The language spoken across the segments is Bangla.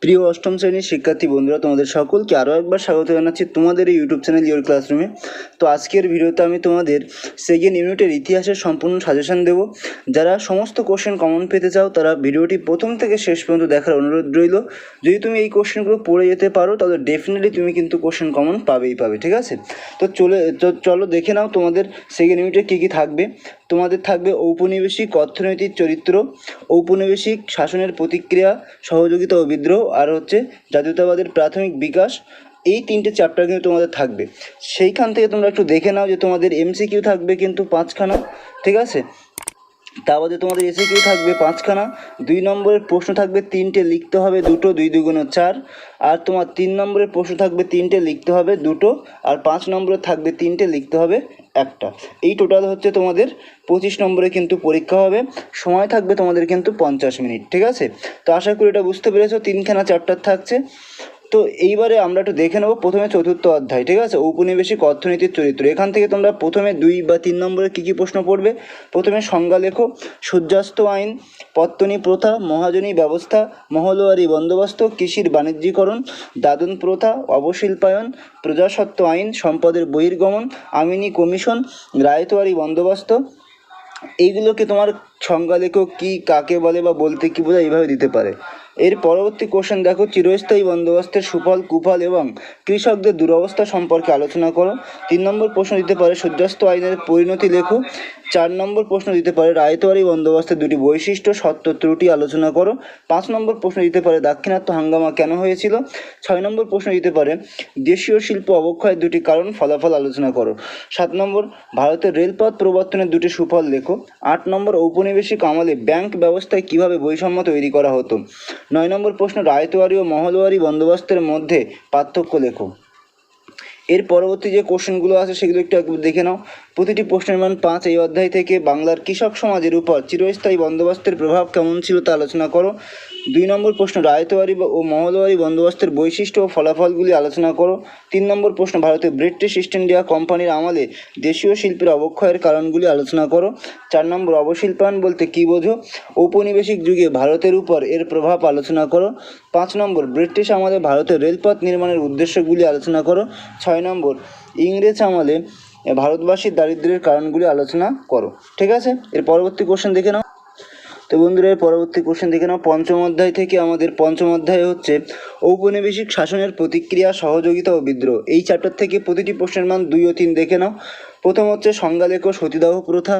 প্রিয় অষ্টম শ্রেণীর শিক্ষার্থী বন্ধুরা, তোমাদের সকলকে আরও একবার স্বাগত জানাচ্ছি তোমাদের এই ইউটিউব চ্যানেল ইওর ক্লাসরুমে। তো আজকের ভিডিওতে আমি তোমাদের সেকেন্ড ইউনিটের ইতিহাসের সম্পূর্ণ সাজেশন দেব। যারা সমস্ত কোশ্চেন কমন পেতে চাও তারা ভিডিওটি প্রথম থেকে শেষ পর্যন্ত দেখার অনুরোধ রইল। যদি তুমি এই কোশ্চেনগুলো পড়ে যেতে পারো তাহলে ডেফিনেটলি তুমি কিন্তু কোশ্চেন কমন পাবেই, ঠিক আছে? তো চলো দেখে নাও তোমাদের সেকেন্ড ইউনিটে কী কী থাকবে। তোমাদের থাকবে ঔপনিবেশিক অর্থনৈতিক চরিত্র, ঔপনিবেশিক শাসনের প্রতিক্রিয়া, সহযোগিতা ও বিদ্রোহ, আর হচ্ছে জাতীয়তাবাদের প্রাথমিক বিকাশ। এই তিনটে চ্যাপ্টার কিন্তু তোমাদের থাকবে। সেইখান থেকে তোমরা একটু দেখে নাও যে তোমাদের এমসিকিউ থাকবে কিন্তু 5খানা, ঠিক আছে? তা বাদে তোমাদের এসিকিউ থাকবে 5খানা। 2 নম্বরের প্রশ্ন থাকবে 3টে, লিখতে হবে 2টো, 2 2 4। আর তোমার 3 নম্বরের প্রশ্ন থাকবে 3টে, লিখতে হবে 2টো। আর 5 নম্বরের থাকবে 3টে, লিখতে হবে 1টা। এই টোটাল হচ্ছে তোমাদের 25 নম্বরে কিন্তু পরীক্ষা হবে। সময় থাকবে তোমাদের কিন্তু 50 মিনিট, ঠিক আছে? তো আশা করি এটা বুঝতে পেরেছো, 3খানা চ্যাপ্টার থাকছে। তো এইবারে আমরা একটু দেখে নেবো প্রথমে চতুর্থ অধ্যায়, ঠিক আছে? ঔপনিবেশিক অর্থনীতির চরিত্র। এখান থেকে তোমরা প্রথমে 2 বা 3 নম্বরে কী কী প্রশ্ন পড়বে। প্রথমে সংজ্ঞা লেখো। সূর্যাস্ত আইন, পত্তনী প্রথা, মহাজনী ব্যবস্থা, মহলওয়ারি বন্দোবস্ত, কৃষির বাণিজ্যিকরণ, দাদন প্রথা, অবশিল্পায়ন, প্রজাসত্ব আইন, সম্পদের বহির্গমন, আমিনি কমিশন, রায়তওয়ারি বন্দোবস্ত। এইগুলোকে তোমার সংজ্ঞা লেখো, কী, কাকে বলে বা বলতে কী বোঝায়, এইভাবে দিতে পারে। এর পরবর্তী কোশ্চেন দেখো, চিরস্থায়ী বন্দোবস্তের সুফল কুফল এবং কৃষকদের দুরবস্থা সম্পর্কে আলোচনা করো। 3 নম্বর প্রশ্ন দিতে পারে সূর্যাস্ত আইনের পরিণতি লেখো। 4 নম্বর প্রশ্ন দিতে পারে রায়তওয়ারি বন্দোবস্তের 2টি বৈশিষ্ট্য সত্য ত্রুটি আলোচনা করো। 5 নম্বর প্রশ্ন দিতে পারে দাক্ষিণাত্য হাঙ্গামা কেন হয়েছিল। 6 নম্বর প্রশ্ন দিতে পারে দেশীয় শিল্প অবক্ষয়ের 2টি কারণ ফলাফল আলোচনা করো। 7 নম্বর ভারতের রেলপথ প্রবর্তনের 2টি সুফল লেখো। 8 নম্বর ঔপনিবেশিক আমলে ব্যাংক ব্যবস্থায় কীভাবে বৈষম্য তৈরি করা হতো। 9 নম্বর প্রশ্ন রায়তওয়ারি ও মহলওয়ারি বন্দোবস্তের মধ্যে পার্থক্য লেখো। এর পরবর্তী যে কোশ্চেনগুলো আছে সেগুলো একটু দেখে নাও। প্রতিটি প্রশ্নের মান 5। এই অধ্যায় থেকে বাংলার কৃষক সমাজের উপর চিরস্থায়ী বন্দোবস্তের প্রভাব কেমন ছিল তা আলোচনা করো। 2 নম্বর প্রশ্ন রায়তওয়ারি ও মহলওয়ারি বন্দোবস্তের বৈশিষ্ট্য ও ফলাফলগুলি আলোচনা করো। 3 নম্বর প্রশ্ন ভারতের ব্রিটিশ ইস্ট ইন্ডিয়া কোম্পানির আমলে দেশীয় শিল্পের অবক্ষয়ের কারণগুলি আলোচনা করো। 4 নম্বর অবশিল্পায়ন বলতে কী বোঝো। ঔপনিবেশিক যুগে ভারতের উপর এর প্রভাব আলোচনা করো। 5 নম্বর ব্রিটিশ আমলে ভারতের রেলপথ নির্মাণের উদ্দেশ্যগুলি আলোচনা করো। 6 নম্বর ইংরেজ আমলে ভারতবাসীর দারিদ্র্যের কারণগুলি আলোচনা করো, ঠিক আছে? এর পরবর্তী কোশ্চেন দেখে নাও। তো বন্ধুরা, এর পরবর্তী কোশ্চেন দেখে নাও। পঞ্চম অধ্যায় থেকে আমাদের পঞ্চম অধ্যায় হচ্ছে ঔপনিবেশিক শাসনের প্রতিক্রিয়া, সহযোগিতা ও বিদ্রোহ। এই চ্যাপ্টার থেকে প্রতিটি প্রশ্নের মান 2 ও 3 দেখে নাও। প্রথম হচ্ছে সংজ্ঞা লেখো। সতীদাহ প্রথা,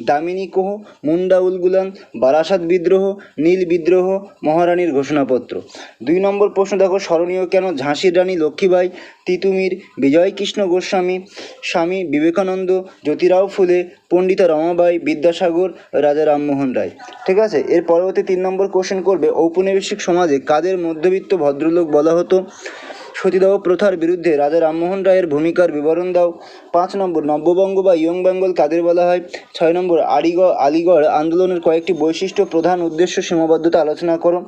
দামিনী কোহ, মুন্ডা উলগুলান, বারাসাত বিদ্রোহ, নীল বিদ্রোহ, মহারানীর ঘোষণাপত্র। 2 নম্বর প্রশ্ন দেখো, স্মরণীয় কেন ঝাঁসির রানী লক্ষ্মীবাই, তিতুমির, বিজয়কৃষ্ণ গোস্বামী, স্বামী বিবেকানন্দ, জ্যোতিরাও ফুলে, পণ্ডিতা রমাবাই, বিদ্যাসাগর, রাজা রামমোহন রায়, ঠিক আছে? এর পরবর্তী 3 নম্বর কোশ্চেন করবে ঔপনিবেশিক সমাজে কাদের মধ্যবিত্ত ভদ্রলোক বলা হতো। সতীদাহ প্রথার বিরুদ্ধে রাজা রামমোহন রায়ের ভূমিকার বিবরণ দাও। 5 নম্বর নব্যবঙ্গ বা ইয়ং বেঙ্গল কাদের বলা হয়। 6 নম্বর আলিগড় আন্দোলনের কয়েকটি বৈশিষ্ট্য, প্রধান উদ্দেশ্য, সীমাবদ্ধতা আলোচনা করো।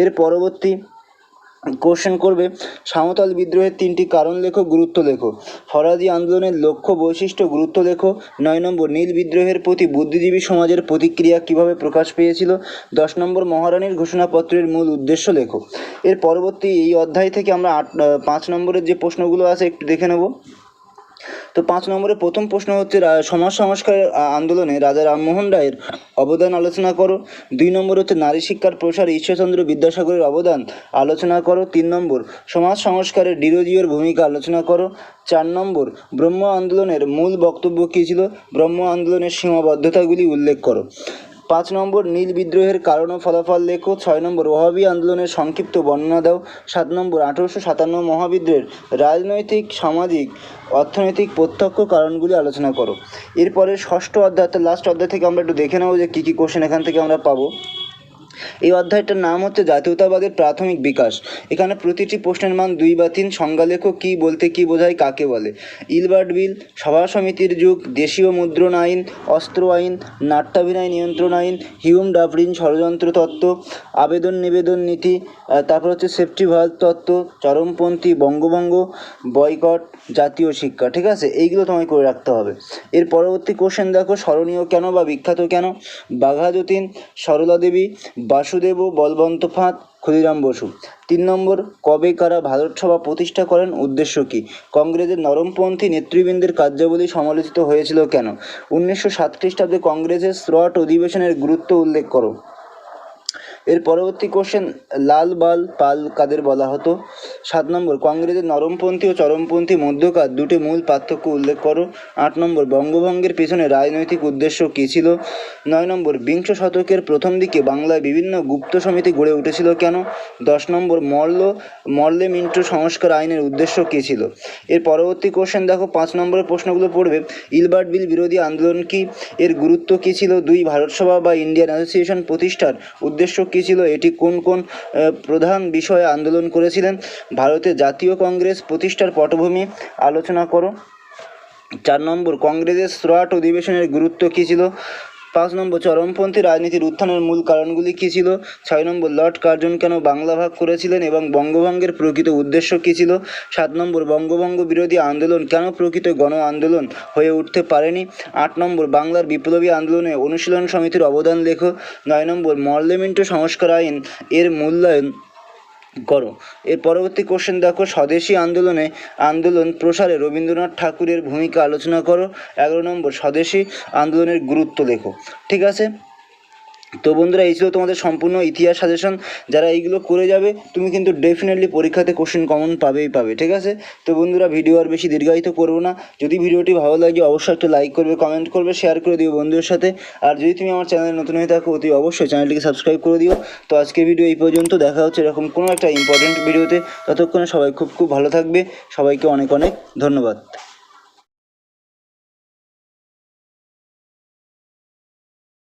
এর পরবর্তী কোশ্চেন করবে সাঁওতাল বিদ্রোহের 3টি কারণ লেখো, গুরুত্ব লেখো। ফরাজি আন্দোলনের লক্ষ্য, বৈশিষ্ট্য, গুরুত্ব লেখো। 9 নম্বর নীল বিদ্রোহের প্রতি বুদ্ধিজীবী সমাজের প্রতিক্রিয়া কীভাবে প্রকাশ পেয়েছিল। 10 নম্বর মহারানীর ঘোষণাপত্রের মূল উদ্দেশ্য লেখো। এর পরবর্তী এই অধ্যায় থেকে আমরা 5 নম্বরের যে প্রশ্নগুলো আছে একটু দেখে নেব। তো 5 নম্বরের প্রথম প্রশ্ন হচ্ছে সমাজ সংস্কারের আন্দোলনে রাজা রামমোহন রায়ের অবদান আলোচনা করো। 2 নম্বর হচ্ছে নারী শিক্ষার প্রসারে ঈশ্বরচন্দ্র বিদ্যাসাগরের অবদান আলোচনা করো। 3 নম্বর সমাজ সংস্কারে ডিরোজিওর ভূমিকা আলোচনা করো। 4 নম্বর ব্রহ্ম আন্দোলনের মূল বক্তব্য কী ছিল, ব্রহ্ম আন্দোলনের সীমাবদ্ধতাগুলি উল্লেখ করো। 5 নম্বর নীল বিদ্রোহের কারণ ও ফলাফল লেখো। 6 নম্বর ওহাবি আন্দোলনের সংক্ষিপ্ত বর্ণনা দাও। 7 নম্বর 1857 মহাবিদ্রোহের রাজনৈতিক, সামাজিক, অর্থনৈতিক প্রত্যক্ষ কারণগুলি আলোচনা করো। এরপরে ষষ্ঠ অধ্যায়, লাস্ট অধ্যায় থেকে আমরা একটু দেখে নেবো যে কী কী কোশ্চেন এখান থেকে আমরা পাবো। এই অধ্যায়টার নাম হচ্ছে জাতীয়তাবাদের প্রাথমিক বিকাশ। এখানে প্রতিটি প্রশ্নের মান 2 বা 3। সংজ্ঞা লেখো, কী বলতে কী বোঝায়, কাকে বলে। ইলবার্ট বিল, সভা সমিতির যুগ, দেশীয় মুদ্রণ আইন, অস্ত্র আইন, নাট্যাভিনয় নিয়ন্ত্রণ আইন, হিউম ডাবলিন ষড়যন্ত্র তত্ত্ব, আবেদন নিবেদন নীতি, তারপর হচ্ছে সেফটি ভাল্ভ তত্ত্ব, চরমপন্থী, বঙ্গভঙ্গ, বয়কট, জাতীয় শিক্ষা, ঠিক আছে? এইগুলো তোমায় করে রাখতে হবে। এর পরবর্তী কোশ্চেন দেখো, স্মরণীয় কেন বা বিখ্যাত কেন। বাঘা যতীন, সরলা দেবী, বাসুদেব, বলবন্ত ফাঁদ, ক্ষুদিরাম বসু। 3 নম্বর, কবে কারা ভারত সভা প্রতিষ্ঠা করেন, উদ্দেশ্য কী? কংগ্রেসের নরমপন্থী নেতৃবৃন্দের কার্যাবলী সমালোচিত হয়েছিল কেন? 1907 খ্রিস্টাব্দে কংগ্রেসের স্রট অধিবেশনের গুরুত্ব উল্লেখ করো। এর পরবর্তী কোশ্চেন, লাল বাল পাল কাদের বলা হতো? 7 নম্বর, কংগ্রেসের নরমপন্থী ও চরমপন্থী মধ্যকার দুটি মূল পার্থক্য উল্লেখ করো। 8 নম্বর, বঙ্গভঙ্গের পেছনে রাজনৈতিক উদ্দেশ্য কী ছিল? 9 নম্বর, বিংশ শতকের প্রথম দিকে বাংলায় বিভিন্ন গুপ্ত সমিতি গড়ে উঠেছিল কেন? 10 নম্বর, মরলে মিন্টো সংস্কার আইনের উদ্দেশ্য কী ছিল? এর পরবর্তী কোশ্চেন দেখো, 5 নম্বরের প্রশ্নগুলো পড়বে। ইলবার্ট বিল বিরোধী আন্দোলন কি? এর গুরুত্ব কী ছিল? 2 ভারত সভা বা ইন্ডিয়ান অ্যাসোসিয়েশন প্রতিষ্ঠার উদ্দেশ্য কী ছিল? এটি কোন কোন প্রধান বিষয়ে আন্দোলন করেছিলেন? ভারতের জাতীয় কংগ্রেস প্রতিষ্ঠার পটভূমি আলোচনা করো। 4 নম্বর, কংগ্রেসের স্রট অধিবেশনের গুরুত্ব কী ছিল? 5 নম্বর, চরমপন্থী রাজনীতির উত্থানের মূল কারণগুলি কী ছিল? 6 নম্বর, লর্ড কার্জন কেন বাংলা ভাগ করেছিলেন এবং বঙ্গভঙ্গের প্রকৃত উদ্দেশ্য কী ছিল? 7 নম্বর, বঙ্গভঙ্গ বিরোধী আন্দোলন কেন প্রকৃত গণ আন্দোলন হয়ে উঠতে পারেনি? 8 নম্বর, বাংলার বিপ্লবী আন্দোলনে অনুশীলন সমিতির অবদান লেখো। 9 নম্বর, মরলে মিন্টো সংস্কার আইন এর মূল্যায়ন করো। এর পরবর্তী কোশ্চেন দেখো, স্বদেশী আন্দোলন প্রসারে রবীন্দ্রনাথ ঠাকুরের ভূমিকা আলোচনা করো। 11 নম্বর, স্বদেশী আন্দোলনের গুরুত্ব লেখো। ঠিক আছে, তো বন্ধুরা, এই ছিল তোমাদের সম্পূর্ণ ইতিহাস সাজেশন। যারা এইগুলো করে যাবে তুমি কিন্তু ডেফিনেটলি পরীক্ষাতে কোশ্চেন কমন পাবেই পাবে। ঠিক আছে, তো বন্ধুরা, ভিডিও আর বেশি দীর্ঘায়িত করবো না। যদি ভিডিওটি ভালো লাগে অবশ্যই একটা লাইক করবে, কমেন্ট করবে, শেয়ার করে দিও বন্ধুদের সাথে। আর যদি তুমি আমার চ্যানেলে নতুন হয়ে থাকো অতি অবশ্যই চ্যানেলটিকে সাবস্ক্রাইব করে দিও। তো আজকের ভিডিও এই পর্যন্ত, দেখা হচ্ছে এরকম কোনো একটা ইম্পর্টেন্ট ভিডিওতে। ততক্ষণে সবাই খুব ভালো থাকবে। সবাইকে অনেক অনেক ধন্যবাদ।